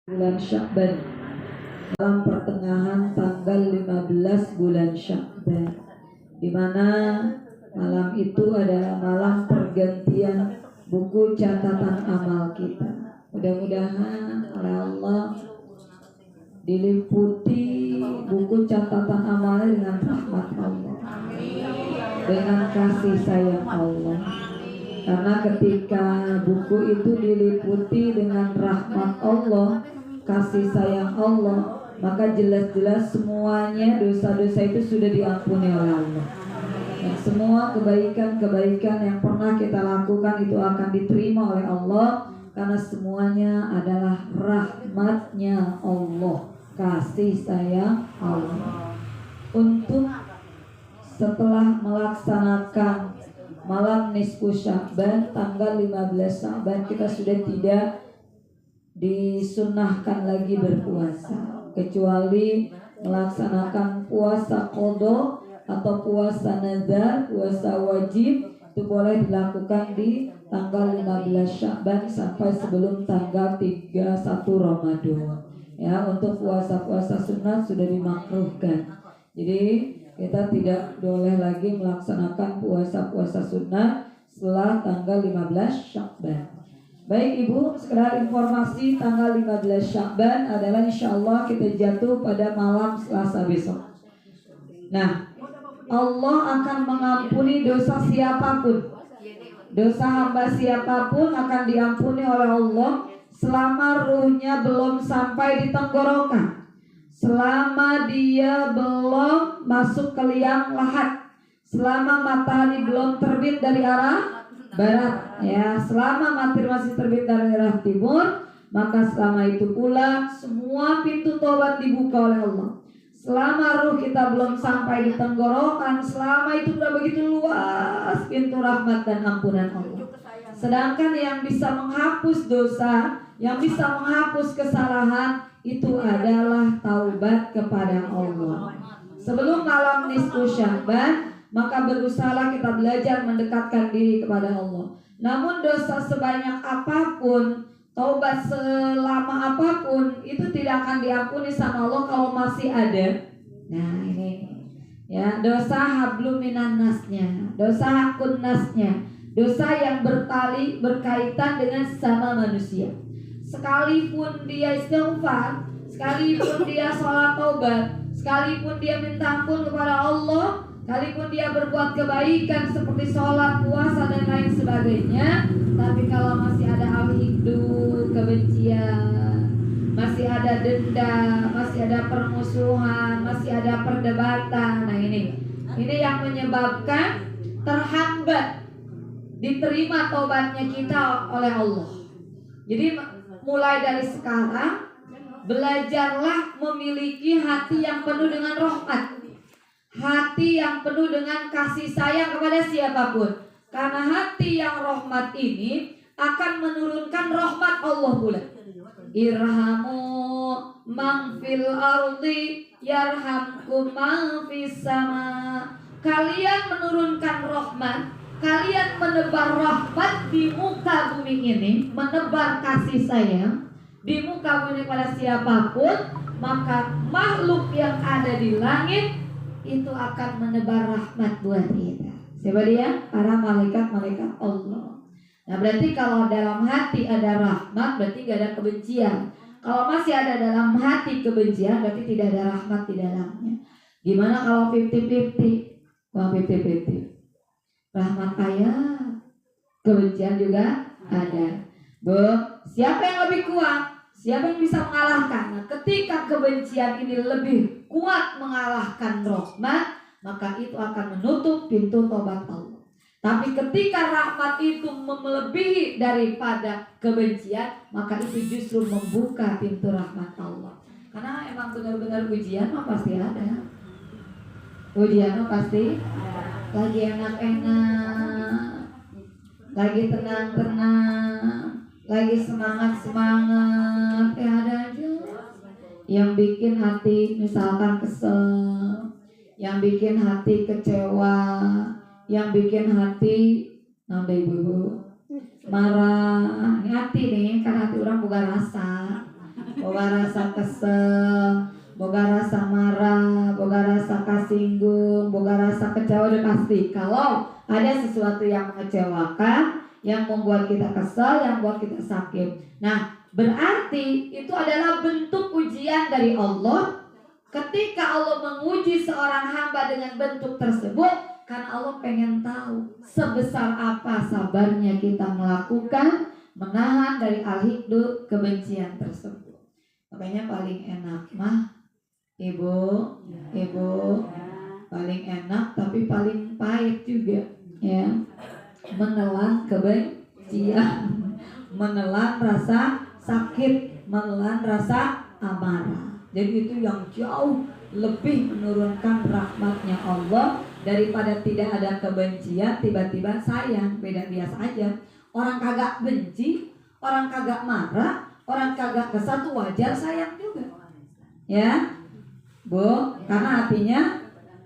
bulan Sya'ban, dalam pertengahan tanggal 15 bulan Sya'ban, di mana malam itu adalah malam pergantian buku catatan amal kita. Mudah-mudahan oleh Allah diliputi buku catatan amalnya dengan rahmat Allah, dengan kasih sayang Allah. Karena ketika buku itu diliputi dengan rahmat Allah, kasih sayang Allah, maka jelas-jelas semuanya dosa-dosa itu sudah diampuni oleh Allah. Dan semua kebaikan-kebaikan yang pernah kita lakukan itu akan diterima oleh Allah, karena semuanya adalah rahmatnya Allah, kasih sayang Allah. Untuk setelah melaksanakan malam nisfu Sya'ban tanggal 15 Sya'ban, kita sudah tidak disunahkan lagi berpuasa, kecuali melaksanakan puasa qadha atau puasa nazar, puasa wajib. Itu boleh dilakukan di tanggal 15 Sya'ban sampai sebelum tanggal 31 Ramadan. Ya, untuk puasa-puasa sunat sudah dimakruhkan. Jadi kita tidak boleh lagi melaksanakan puasa-puasa sunnah setelah tanggal 15 Sya'ban. Baik Ibu, sekedar informasi, tanggal 15 Sya'ban adalah insya Allah kita jatuh pada malam Selasa besok. Nah, Allah akan mengampuni dosa siapapun. Dosa hamba siapapun akan diampuni oleh Allah selama ruhnya belum sampai di tenggorokan, selama dia belum masuk ke liang lahat, selama matahari belum terbit dari arah barat, ya, selama matahari masih terbit dari arah timur, maka selama itu pula semua pintu tobat dibuka oleh Allah. Selama ruh kita belum sampai di tenggorokan, selama itu sudah begitu luas pintu rahmat dan ampunan Allah. Sedangkan yang bisa menghapus dosa, yang bisa menghapus kesalahan, itu adalah taubat kepada Allah. Sebelum malam nisfu Sya'ban, maka berusahalah kita belajar mendekatkan diri kepada Allah. Namun dosa sebanyak apapun, taubat selama apapun, itu tidak akan diampuni sama Allah kalau masih ada. Nah ini, ya, dosa hablum minan nasnya, dosa hakun nasnya, dosa yang bertali berkaitan dengan sesama manusia. Sekalipun dia istighfar, sekalipun dia sholat taubat, sekalipun dia minta ampun kepada Allah, sekalipun dia berbuat kebaikan seperti sholat, puasa dan lain sebagainya, tapi kalau masih ada al-hikdu, kebencian, masih ada dendam, masih ada permusuhan, masih ada perdebatan, nah ini yang menyebabkan terhambat diterima taubatnya kita oleh Allah. Jadi mulai dari sekarang belajarlah memiliki hati yang penuh dengan rahmat, hati yang penuh dengan kasih sayang kepada siapapun. Karena hati yang rahmat ini akan menurunkan rahmat Allah pula. Irhamu man fil ardi yarhamkum man fis sama. Kalian menurunkan rahmat, kalian menebar rahmat di muka bumi ini, menebar kasih sayang di muka bumi pada siapapun, maka makhluk yang ada di langit itu akan menebar rahmat buat kita. Siapa dia? Para malaikat-malaikat Allah. Nah, berarti kalau dalam hati ada rahmat, berarti tidak ada kebencian. Kalau masih ada dalam hati kebencian, berarti tidak ada rahmat di dalamnya. Gimana kalau 50-50? Kalau 50-50, rahmat ayah, kebencian juga ada. Siapa yang lebih kuat? Siapa yang bisa mengalahkan? Nah, ketika kebencian ini lebih kuat mengalahkan rahmat, maka itu akan menutup pintu tobat Allah. Tapi ketika rahmat itu melebihi daripada kebencian, maka itu justru membuka pintu rahmat Allah. Karena emang benar-benar ujian mah pasti ada. Ujian mah pasti lagi enak-enak, lagi tenang-tenang, lagi semangat-semangat, ada aja yang bikin hati misalkan kesel, yang bikin hati kecewa, yang bikin hati nambah ibu-ibu marah. Ini hati nih, karena hati orang bukan rasa. boga rasa kesel, boga rasa marah, boga rasa kasinggung, boga rasa kecewa. Udah pasti kalau ada sesuatu yang mengecewakan, yang membuat kita kesal, yang membuat kita sakit. Nah, berarti itu adalah bentuk ujian dari Allah. Ketika Allah menguji seorang hamba dengan bentuk tersebut, karena Allah pengen tahu sebesar apa sabarnya kita melakukan menahan dari al-hikdu, kebencian tersebut. Makanya paling enak mah ibu paling enak tapi paling pahit juga ya, menelan kebencian, menelan rasa sakit, menelan rasa amarah. Jadi itu yang jauh lebih menurunkan rahmatnya Allah daripada tidak ada kebencian tiba-tiba sayang. Beda biasa aja. Orang kagak benci, orang kagak marah, orang kagak kesal tuh wajar sayang juga. Ya, Bu, karena hatinya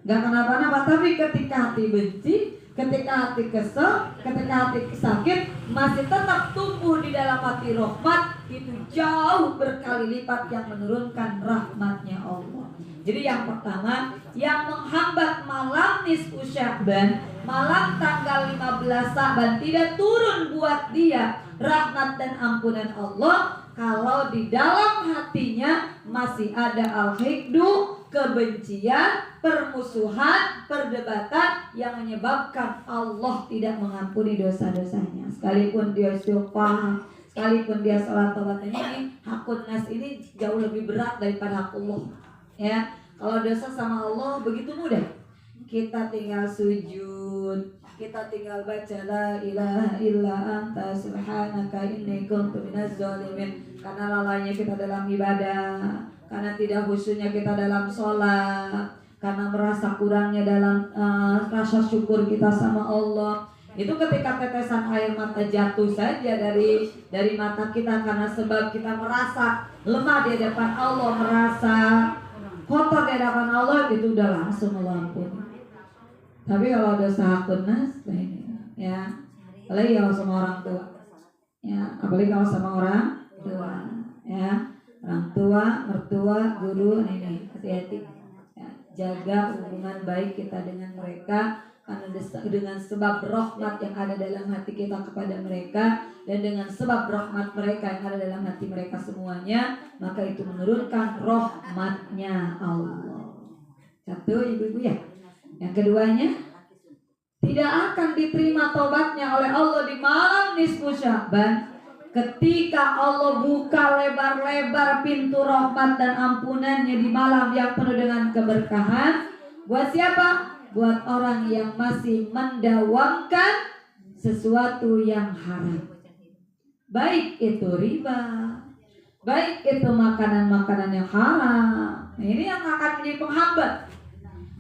gak kenapa-napa. Tapi ketika hati benci, ketika hati kesel, ketika hati sakit, masih tetap tumbuh di dalam hati rahmat, itu jauh berkali lipat yang menurunkan rahmatnya Allah. Jadi yang pertama, yang menghambat malam nisfu Sya'ban, malam tanggal 15 Sya'ban, tidak turun buat dia rahmat dan ampunan Allah kalau di dalam hatinya masih ada al-hikdu, kebencian, permusuhan, perdebatan yang menyebabkan Allah tidak mengampuni dosa-dosanya. Sekalipun dia istighfar, sekalipun dia sholat taubat, ini hakun nas ini jauh lebih berat daripada hak Allah. Ya, kalau dosa sama Allah begitu mudah. Kita tinggal sujud, kita tinggal baca la ilaha illa anta subhanaka inni kuntu minaz zalimin. Karena lalainya kita dalam ibadah, karena tidak khusyuknya kita dalam sholat, karena merasa kurangnya dalam rasa syukur kita sama Allah. Itu ketika tetesan air mata jatuh saja dari mata kita karena sebab kita merasa lemah di hadapan Allah, merasa kotor di hadapan Allah, itu udah langsung Allah ampuni. Tapi kalau dosa hakun nas, ini ya, apalagi kalau sama orang tua, ya, apalagi kalau sama orang tua, ya, orang tua, mertua, guru, ini hati-hati, ya, jaga hubungan baik kita dengan mereka. Karena dengan sebab rahmat yang ada dalam hati kita kepada mereka, dan dengan sebab rahmat mereka yang ada dalam hati mereka semuanya, maka itu menurunkan rahmatnya Allah. Satu ibu-ibu ya. Yang keduanya, tidak akan diterima taubatnya oleh Allah di malam nisfu Sya'ban ketika Allah buka lebar-lebar pintu rahmat dan ampunannya di malam yang penuh dengan keberkahan. Buat siapa? Buat orang yang masih mendawamkan sesuatu yang haram, baik itu riba, baik itu makanan-makanan yang haram. Nah, ini yang akan menjadi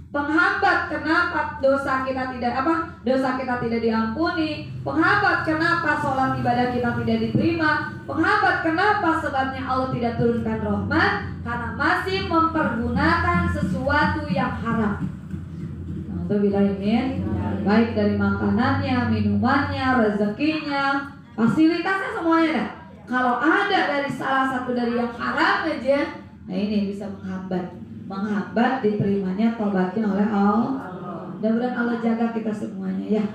penghambat kenapa dosa kita tidak diampuni, penghambat kenapa sholat ibadah kita tidak diterima, penghambat kenapa sebabnya Allah tidak turunkan rahmat, karena masih mempergunakan sesuatu yang haram. Baik dari makanannya, minumannya, rezekinya, fasilitasnya, semuanya dah. Kalau ada dari salah satu dari yang haram aja, nah ini bisa menghambat diterimanya taubatnya oleh Allah. Mudah-mudahan Allah jaga kita semuanya ya.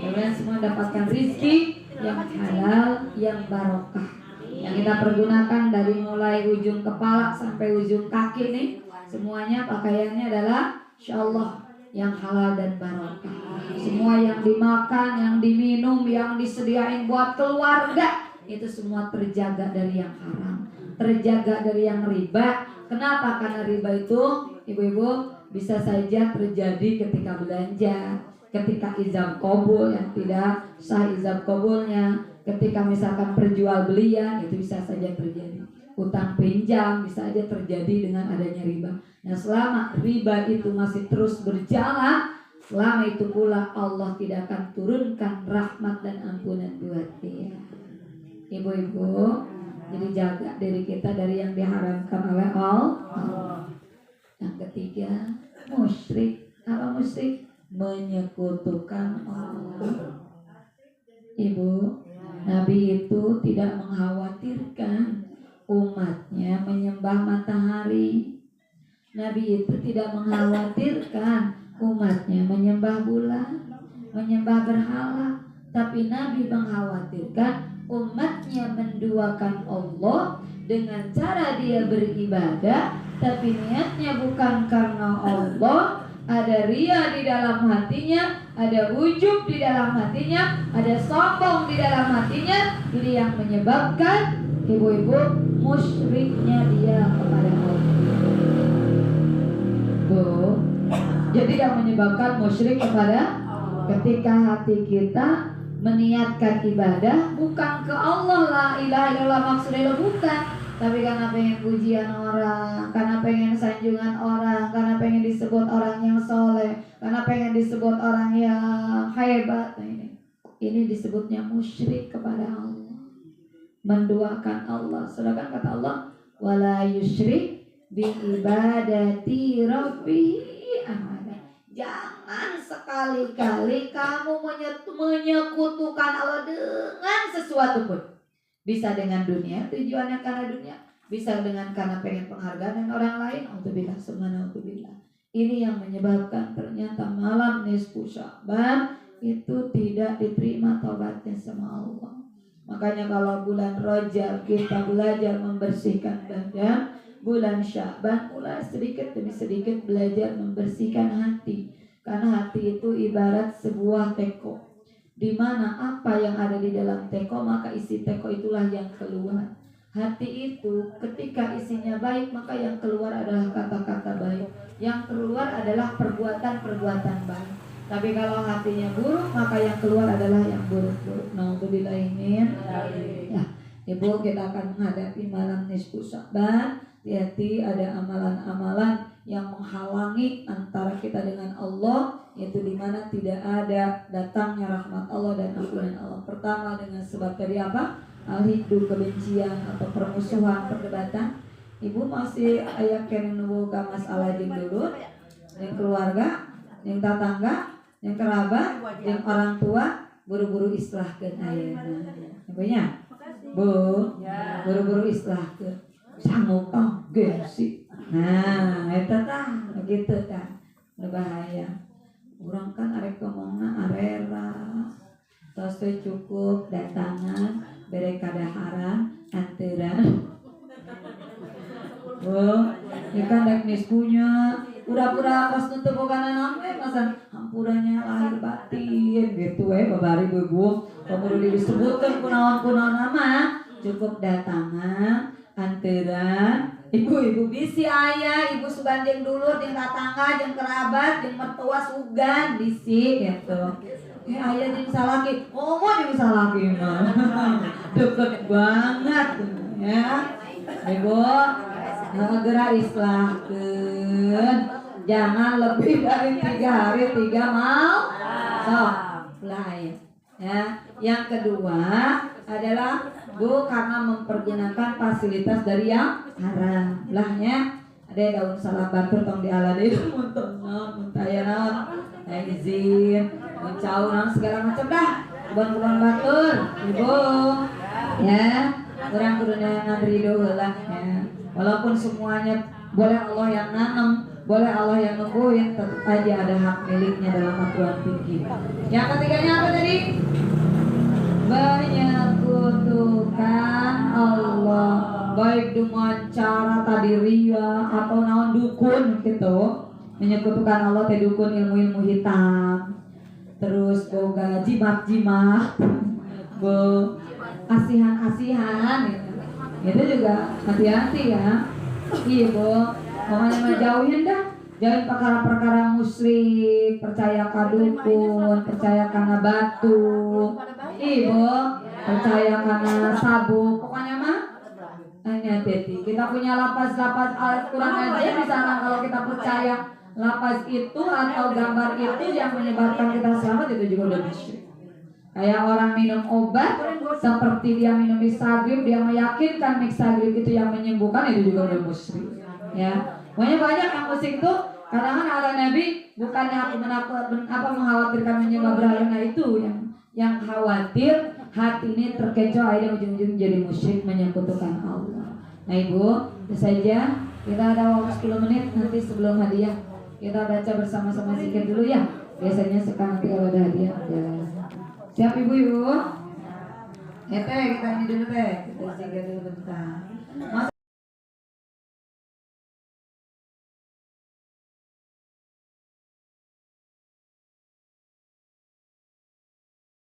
Mudah-mudahan semua dapatkan rizki yang halal, yang barokah, yang kita pergunakan dari mulai ujung kepala sampai ujung kaki nih, semuanya pakaiannya adalah insyaallah yang halal dan barokah. Semua yang dimakan, yang diminum, yang disediain buat keluarga, itu semua terjaga dari yang haram, terjaga dari yang riba. Kenapa? Karena riba itu, ibu-ibu, bisa saja terjadi ketika belanja, ketika izab qabul yang tidak sah izab qabulnya, ketika misalkan perjualbelian, itu bisa saja terjadi. Utang pinjam bisa saja terjadi dengan adanya riba. Nah, selama riba itu masih terus berjalan, selama itu pula Allah tidak akan turunkan rahmat dan ampunan buat dia. Ibu-ibu, jadi jaga diri kita dari yang diharamkan oleh Allah. Yang ketiga, musyrik. Apa musyrik? Menyekutukan Allah. Ibu, Nabi itu tidak mengkhawatirkan umatnya menyembah matahari. Nabi itu tidak mengkhawatirkan umatnya menyembah bulan, menyembah berhala, tapi Nabi mengkhawatirkan umatnya menduakan Allah dengan cara dia beribadah, tapi niatnya bukan karena Allah. Ada ria di dalam hatinya, ada ujub di dalam hatinya, ada sombong di dalam hatinya. Ini yang menyebabkan ibu-ibu musyriknya dia kepada Allah. Bu, jadi yang menyebabkan musyrik kepada ketika hati kita meniatkan ibadah bukan ke Allah, la ilaha illallah maksudnya bukan, tapi karena pengen pujian orang, karena pengen sanjungan orang, karena pengen disebut orang yang soleh, karena pengen disebut orang yang hebat. Nah, ini disebutnya musyrik kepada Allah, menduakan Allah. Sedangkan kata Allah, wala yusyrik bi ibadati rabbih ahada. Jangan sekali-kali kamu menyekutukan Allah dengan sesuatu pun. Bisa dengan dunia, tujuannya karena dunia. Bisa dengan karena pengen penghargaan dan orang lain. Alhamdulillah, subhanallah. Ini yang menyebabkan ternyata malam nisfu Sya'ban itu tidak diterima taubatnya sama Allah. Makanya kalau bulan Rajab kita belajar membersihkan badan, bulan Sya'ban mulai sedikit demi sedikit belajar membersihkan hati. Karena hati itu ibarat sebuah teko, di mana apa yang ada di dalam teko maka isi teko itulah yang keluar. Hati itu ketika isinya baik maka yang keluar adalah kata-kata baik, yang keluar adalah perbuatan-perbuatan baik. Tapi kalau hatinya buruk maka yang keluar adalah yang buruk-buruk. Nauzubillahimin. Ya, Ibu, kita akan menghadapi malam nisfu Sya'ban. Hati-hati ada amalan-amalan yang menghalangi antara kita dengan Allah, yaitu di mana tidak ada datangnya rahmat Allah dan ampunan Allah. Pertama dengan sebab tadi apa? Al-hiddu, kebencian atau permusuhan, perdebatan. Ibu masih ayah kena nubuka masalah jeung dulur, yang keluarga, yang tetangga, yang kerabat, yang orang tua, buru-buru islahkeun ayeuna. Ibunya, Bu, buru-buru islahkeun. Sanggup gengsi. Nah, eta tah begitu kan. Berbahaya. Urang kan arek ngomongna arera. Tos cukup datangan bere kadaharan anteuran. Oh, ieu kan dek nispunya. Pura-pura pas nutup bokana naon we pasan hampurannya lahir batin gitu we babari beugum. Kudu disebutkeun kunaon-kunaon nama. Cukup datangan anteuran ibu-ibu bisi ayah, ibu sugan jeung dulur, jeung tatangga, jeung kerabat, jeung mertua sugan bisi gitu. Ayah jeung salaki, jeung salaki mah. Deket banget ya. Ibu, segera islahkeun. Jangan lebih dari 3 hari 3 mal. Sok, lain. Ya, yang kedua adalah Bu, karena mempergunakan fasilitas dari yang haram. Lahnya ada daun salah batur tong dialadin untuk muntaya naon, izin, mencau naon segala macam dah. Bukan batur, Ibu. Ya, orang kudunya ngandrido heula ya. Walaupun semuanya boleh Allah yang nanam, boleh Allah yang nungguin, tetap aja ada hak miliknya dalam aturan fikih. Yang ketiganya apa tadi? Menyekutukan Allah, baik dengan cara tadi ria atau naon dukun gitu. Menyekutukan Allah teh dukun ilmu-ilmu hitam. Terus boga jimat-jimat, bo asihan-asihan gitu. Itu juga hati-hati ya. Ibu, pokoknya jauhin dah. Jangan perkara-perkara musyrik, percaya ka dukun, percaya kana batu, Ibu, percaya kana sabuk, pokoknya mah hati-hati. Kita punya lapas-lapas Al-Quran aja di sana, kalau kita percaya lapas itu atau gambar itu yang menyebabkan kita selamat, itu juga udah musyrik. Kayak orang minum obat, seperti dia minum mixagrip, dia meyakinkan mixagrip itu yang menyembuhkan, itu juga udah musyrik. Ya, banyak yang musyrik itu. Kadang ada Nabi bukannya mengkhawatirkan menyembah berhala, nah itu yang khawatir hati ini terkecoh akhirnya ujung-ujung jadi musyrik, menyekutukan Allah. Nah Ibu, itu saja. Kita ada waktu 10 menit nanti sebelum hadiah. Kita baca bersama-sama zikir dulu ya. Biasanya sekarang nanti kalau ada hadiah ada. Siap Ibu yuk. Kita ini dulu teh. Kita zikir dulu bentar.